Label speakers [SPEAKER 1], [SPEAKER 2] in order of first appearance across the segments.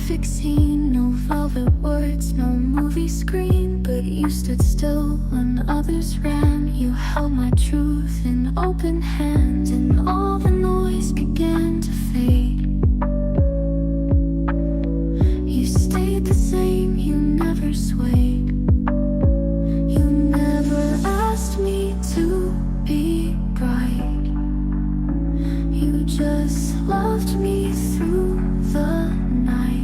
[SPEAKER 1] perfect scene, no velvet words, no movie screen. But you stood still when others ran. You held my truth in open hand, and all the noise began to fade. You stayed the same, you never swayed. You never asked me to be bright. You just loved me through the night.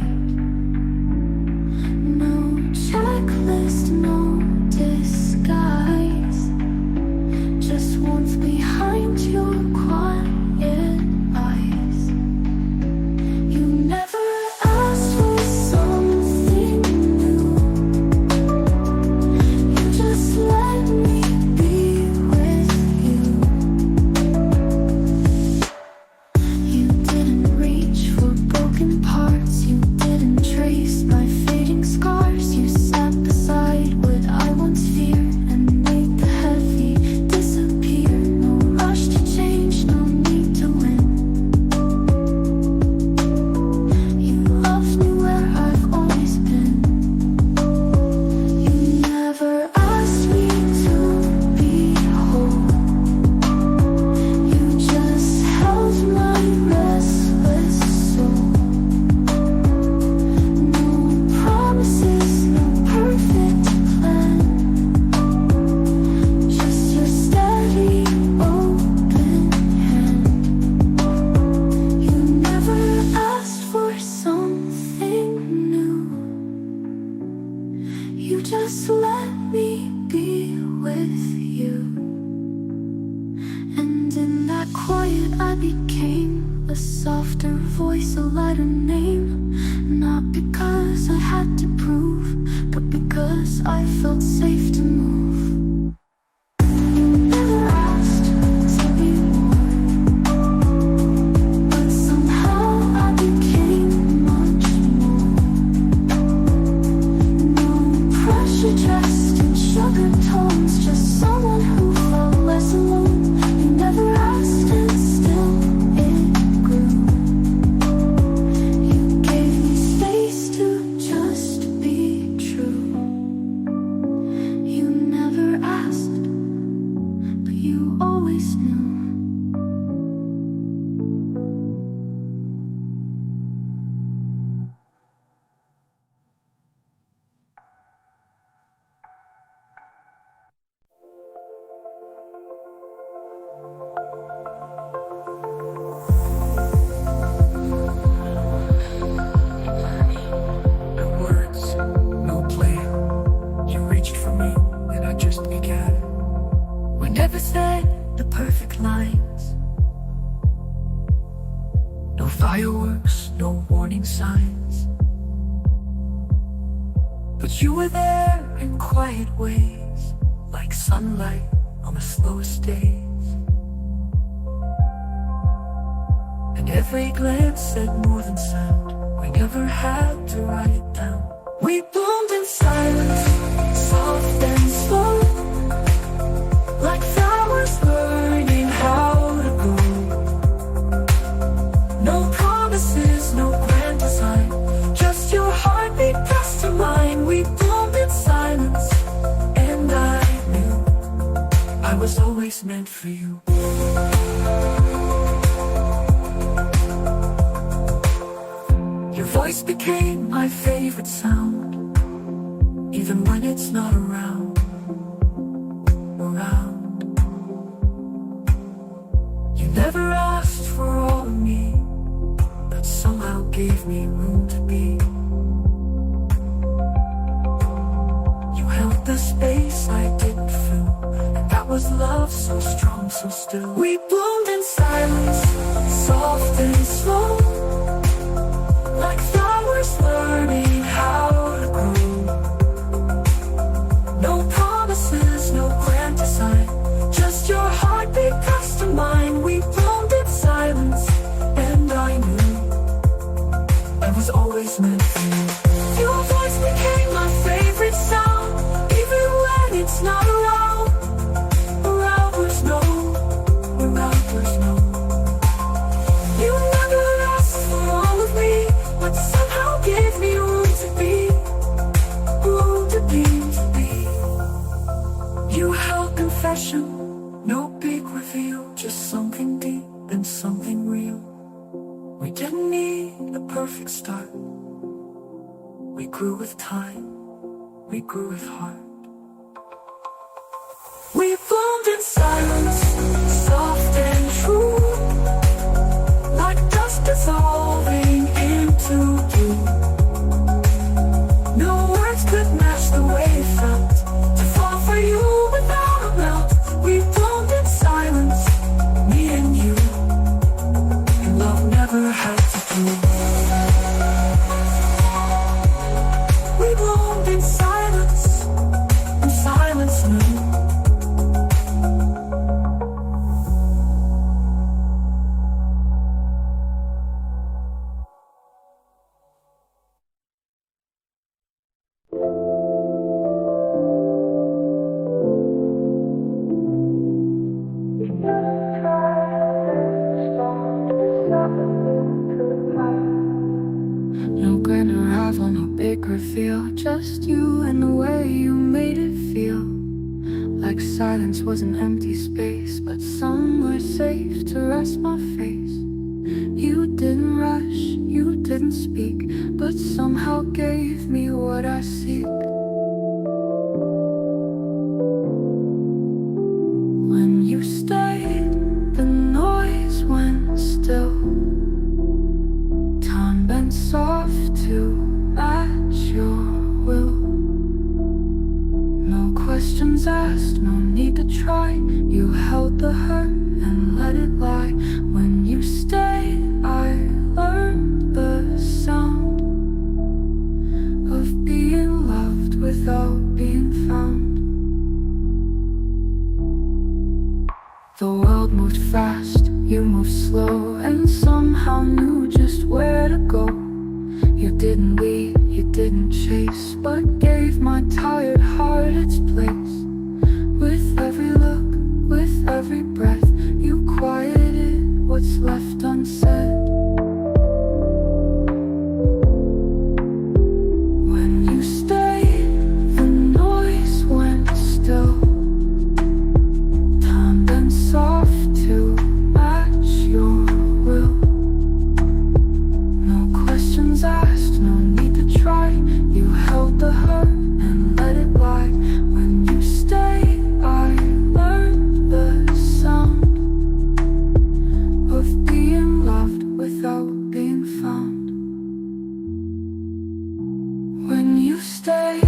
[SPEAKER 1] No checklist, no disguise, just warmth behind your quiet eyes. You never asked for something new. You just let me be with you. You didn't reach for broken parts. You didn't trace my fading scars. You sat beside what I once feared and made the heavy disappear. No rush to change, no need to win. You loved me where I've always been. You never asked me to be whole. You just held my restless soul. No promises, no perfect plan, just your steady, open hand. You never asked for something new. You just let me be with you. And in that quiet I became a softer voice, a lighter name. Not because I had to prove, but because I felt safe to move. You never asked to be more, but somehow I became much more. No pressure dressed in sugar tones, just someone who felt less alone. You never asked and still it grew. You gave me space to just be true. You never asked, but you always knew.
[SPEAKER 2] No words, no plan. You reached for me, and I just began.
[SPEAKER 1] We never said the perfect lines.
[SPEAKER 2] No fireworks, no warning signs. But you were there in quiet ways, like sunlight on the slowest days. And every glance said more than sound. We never had to write it down. We bloomed in silence, soft and slow, like flowers learning how to grow. No promises, no grand design, just your heartbeat pressed to mine. We bloomed in silence, and I knew I was always meant for you. Your voice became my favorite sound, even when it's not around. You never asked for all of me, but somehow gave me room to be. You held the space I didn't fill, and that was love so strong, so still. We bloomed in silence, soft and slow, like flowers learning how to grow. No promises, no grand design, just your heartbeat pressed to mine. We bloomed in silence, and I knew I was always meant for you. Your voice became my favorite sound, even when it's not around. Around was no, around was no. You never We grew with time, we grew with heart. We bloomed in silence, soft and true, like dust dissolving into you. No words could match the way it felt to fall for you without a melt. We bloomed in silence, me and you, and love never had to prove. We bloomed in silence, and silence knew.
[SPEAKER 1] No grand arrival, no big reveal, just you and the way you made it feel. Like silence was an empty space, but somewhere safe to rest my face. You didn't rush, you didn't speak, but somehow gave me what I seek. When you stayed, the noise went still. Time bent soft to match your will. No questions asked, no need to try. You held the hurt and let it lie. When you stayed, I learned the sound of being loved without being found. The world moved fast, you moved slow, and somehow knew just where to go. You didn't lead, you didn't chase, but gave my tired heart its place. With every look, with every breath, you quieted what's left unsaid. When you stayed, the noise went still. Time bent soft to match your will. No questions asked, no need to try. You held the hurt and let it lie. When you stayed, I learned the sound of being loved without being found. When you stayed,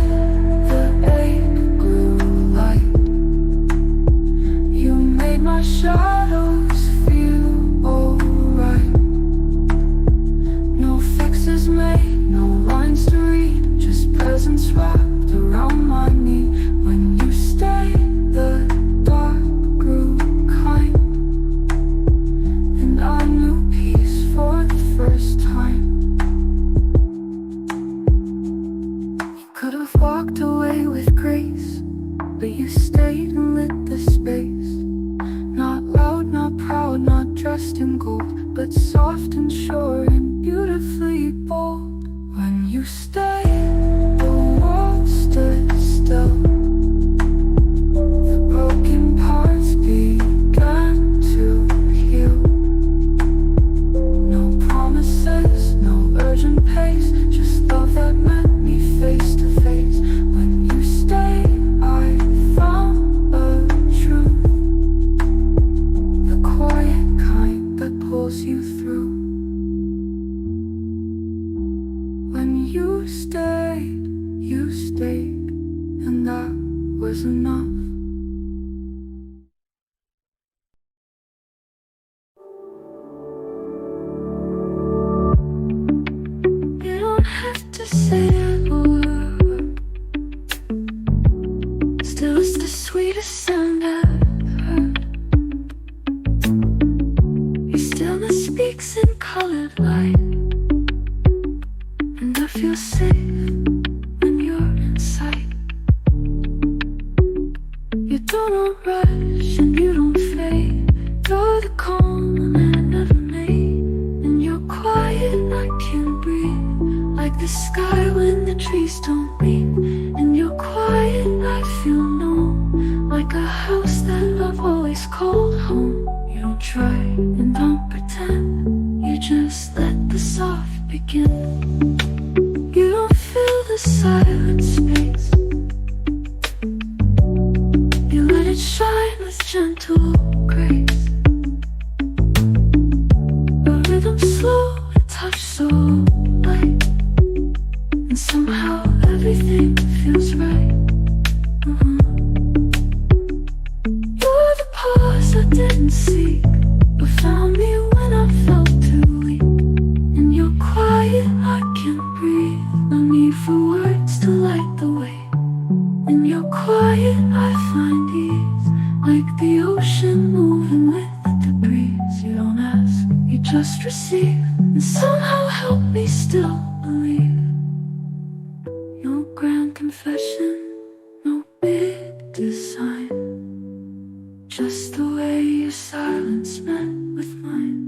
[SPEAKER 1] the ache grew light. You made my shadows feel alright. No fixes made, no lines to read, just presence wrapped around my knee. When you stayed, the dark grew kind, and I knew peace for the first time. You could have walked away with grace, but you stayed and lit the space. Not loud, not proud, not dressed in gold, but soft and sure and beautifully bold. When you stayed, the world stood still. The broken parts began to heal. No promises, no urgent pace, just love that met me face to face. When you stayed, I found a truth, the quiet kind that pulls you through. When you stayed, and that was enough. You don't have to say a word, still it's the sweetest sound I've heard. Your stillness speaks in colored light, and I feel safe when you're in sight. You don't rush and you don't fade. You're the calm that I never made, and you're quiet, I can breathe. Like the sky when the trees don't read, and you're quiet, I feel known. Like a house that I've always called home. You don't try and don't pretend, you just let the soft begin. You don't feel the the silent space. You let it shine with gentle grace. A rhythm slow, a touch so light, and somehow everything feels right. You're the pause I didn't seek, but found me when I felt too weak. In your quiet I can't breathe, no need for words to light the way. In your quiet I find ease, like the ocean moving with the breeze. You don't ask, you just receive, and somehow help me still believe. No grand confession, no big design, just the way your silence met with mine.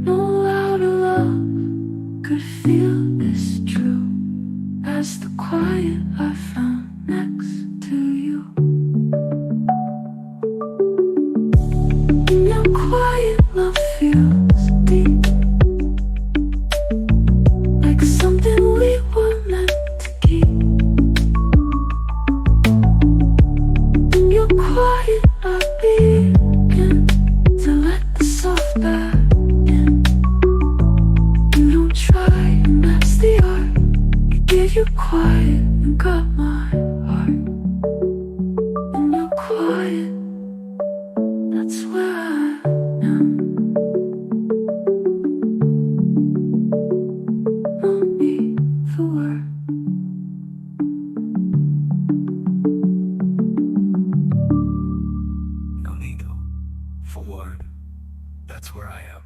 [SPEAKER 1] No louder love could feel this true as the quiet I found next to you. In your quiet love feels deep, like something we were meant to keep. In your quiet I begin to let the soft back in. You don't try, and that's the art. You give your quiet and got my heart. In your quiet, that's where I am. No need for words.
[SPEAKER 2] No need for word. That's where I am.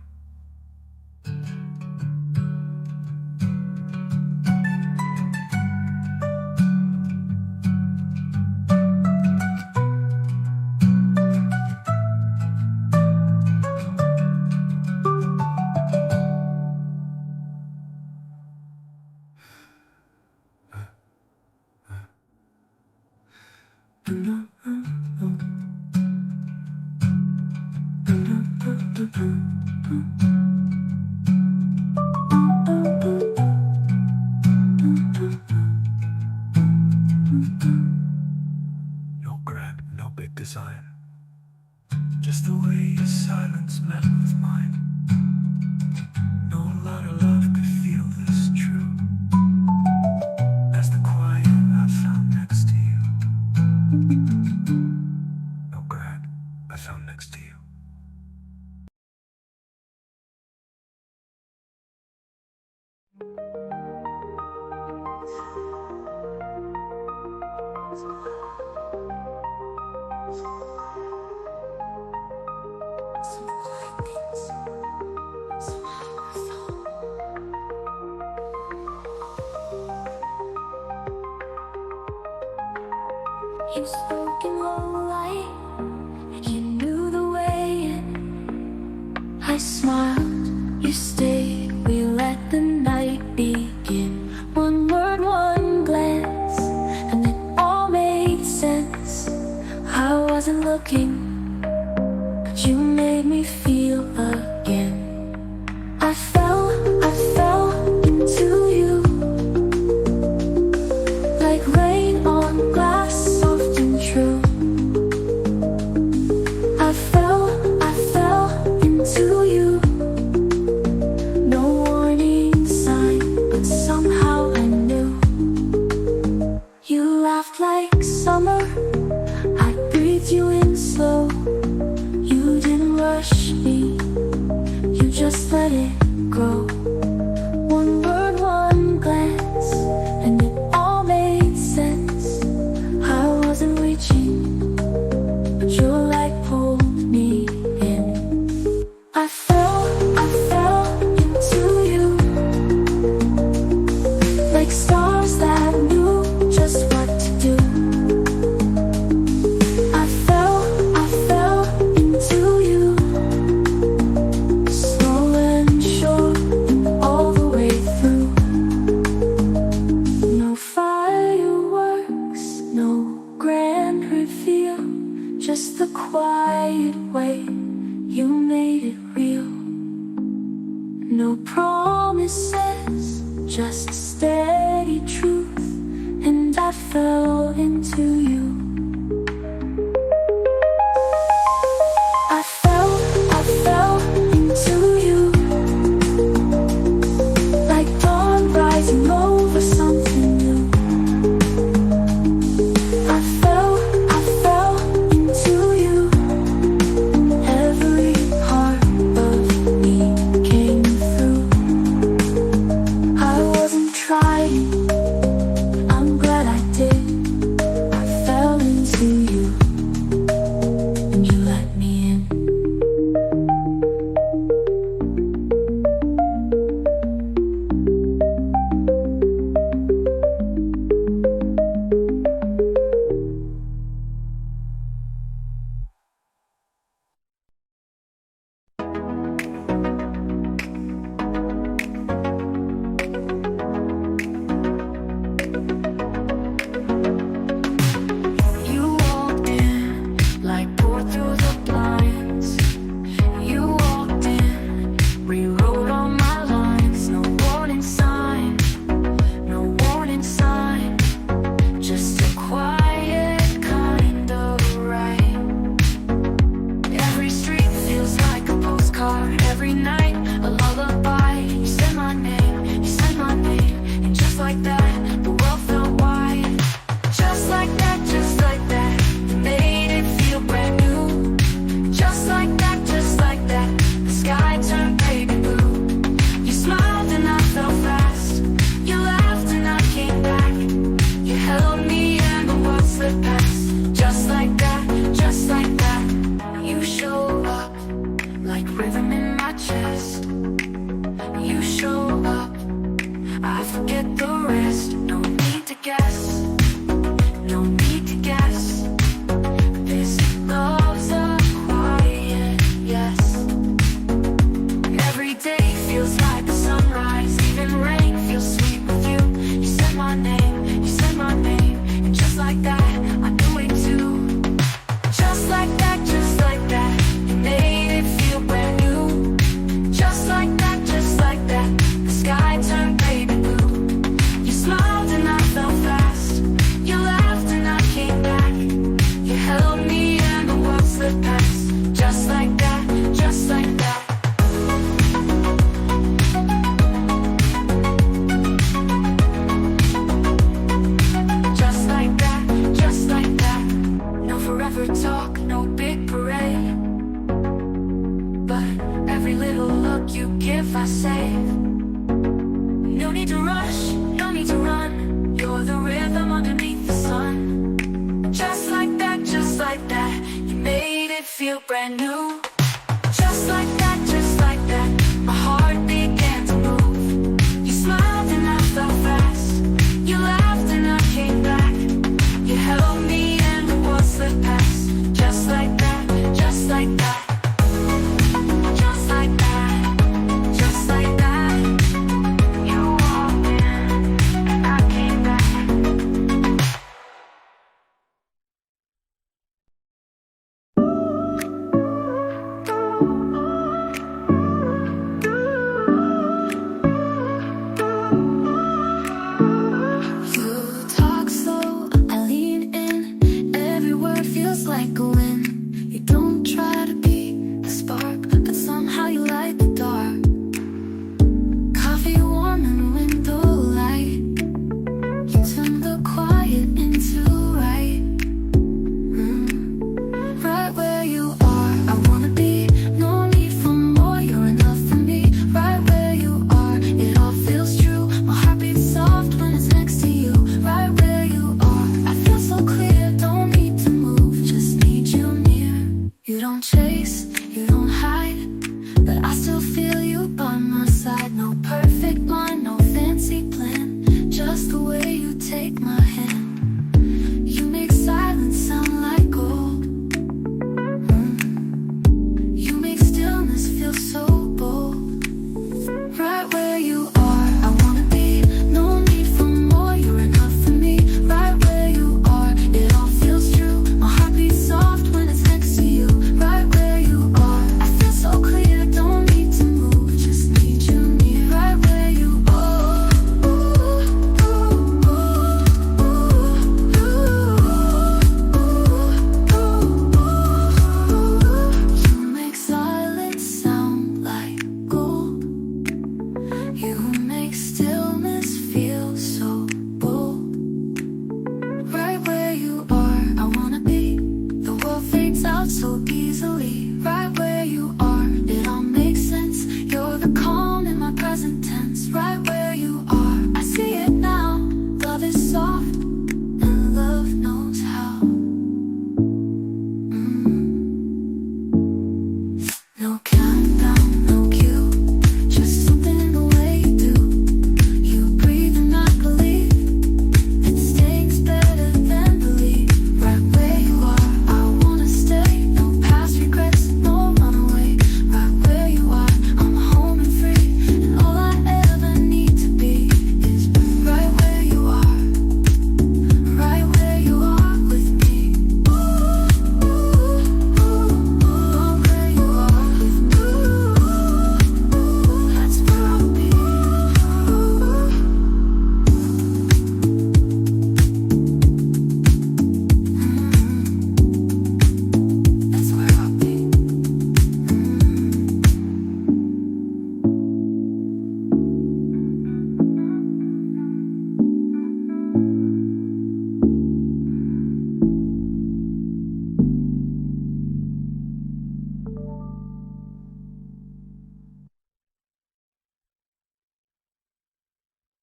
[SPEAKER 2] No grand, no big design, just the way your silence met with mine. No louder love could feel this true as the quiet I found next to you. No grand, I found next to you.
[SPEAKER 1] You spoke in low light, you knew the way in. I smiled, you stayed, we let the night begin. One word, one glance, and it all made sense. I wasn't looking, but you made me feel again. I fell into you, like rain on glass, soft and true. I fell into you, no warning sign, but somehow I knew. You laughed like summer, I breathed you in slow. just a steady truth, and I fell into you. I fell into you, like dawn rising over something new. I fell into you, every part of me came through. I wasn't trying, I'm glad I did. I fell into you, and you let me in. You walked in, like poured through the blinds. You walked in, rewrote all my lines. No warning sign, no warning sign. Just a quiet kind of right. Every street feels like a postcard. Every night a lullaby. You said my name, you said my name, and just like that, the world felt wide. Just like that, just like that, you made it feel brand new. Just like that, the sky turned baby blue. You smiled and I fell fast. You laughed and I came back. You held me and the world slipped past. Just like that, just like that. You show up like rhythm in my chest. You show up, I forget the rest. No need to guess, no need to guess. This love's a quiet yes. Every day feels like a sunrise. Even rain feels sweet with you. You said my name, you said my name, and just like that, I knew it too. Just like that, you made it feel brand new. Just like that, the sky turned baby blue. You smiled and I fell fast. You laughed and I came back. You held me and the world slipped past. Just like that, just like that. Just like that, just like that. No forever talk, no big parade, but every little look you give I save. No need to rush, no need to run. You're the rhythm underneath the sun. Just like that, you made it feel brand new.